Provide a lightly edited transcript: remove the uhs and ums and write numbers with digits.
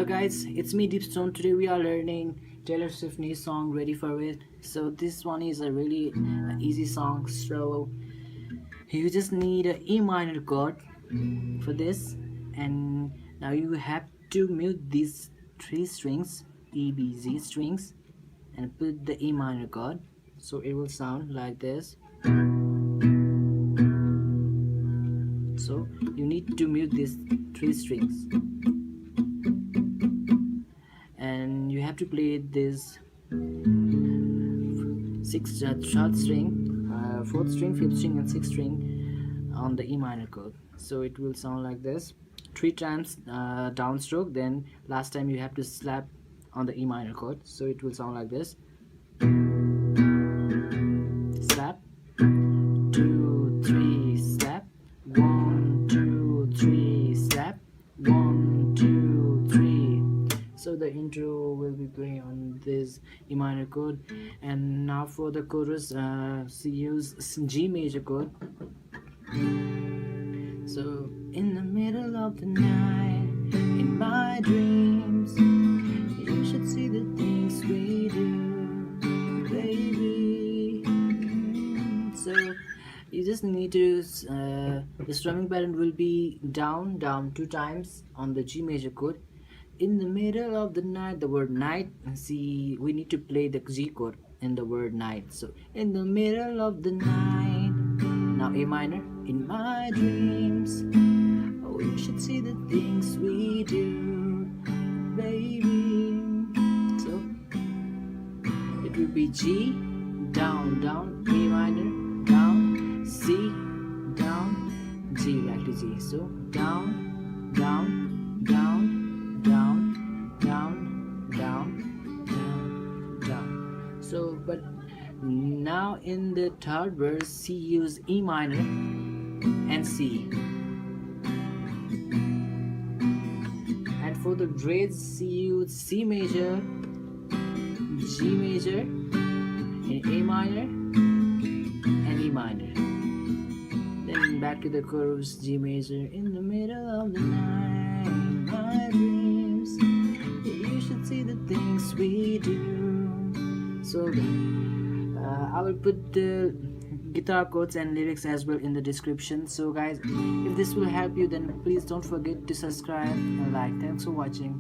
Hello guys, it's me Deepstone. Today we are learning Taylor Swift new song Ready for It. So this one is a really easy song. So you just need a E minor chord for this, and now you have to mute these three strings, E, B, Z strings, and put the E minor chord. So it will sound like this. So you need to mute these three strings, and you have to play this third string, fourth string, fifth string, and sixth string on the E minor chord. So it will sound like this: 3 times downstroke, then last time you have to slap on the E minor chord. So it will sound like this: slap, 2, 3, slap, 1, 2, 3, slap, 1, 2, 3. So the intro will be playing on this E minor chord, and now for the chorus, she use G major chord. So in the middle of the night, in my dreams, you should see the things we do, baby. So you just need to the strumming pattern will be down, down 2 times on the G major chord. In the middle of the night, the word night, see, we need to play the G chord in the word night. So in the middle of the night, now A minor, in my dreams, oh, you should see the things we do, baby. So it will be G, down, down, A minor, down, C, down, G, back to G. So down, down, down, down, down, down, down, down. So but now in the third verse, she used E minor and C, and for the bridge she used C major, G major, and A minor and E minor. Then back to the chorus: G major, in the middle of the night, my dreams, you should see the things we do. So I will put the guitar chords and lyrics as well in the description. So guys, if this will help you, then please don't forget to subscribe and like. Thanks for watching.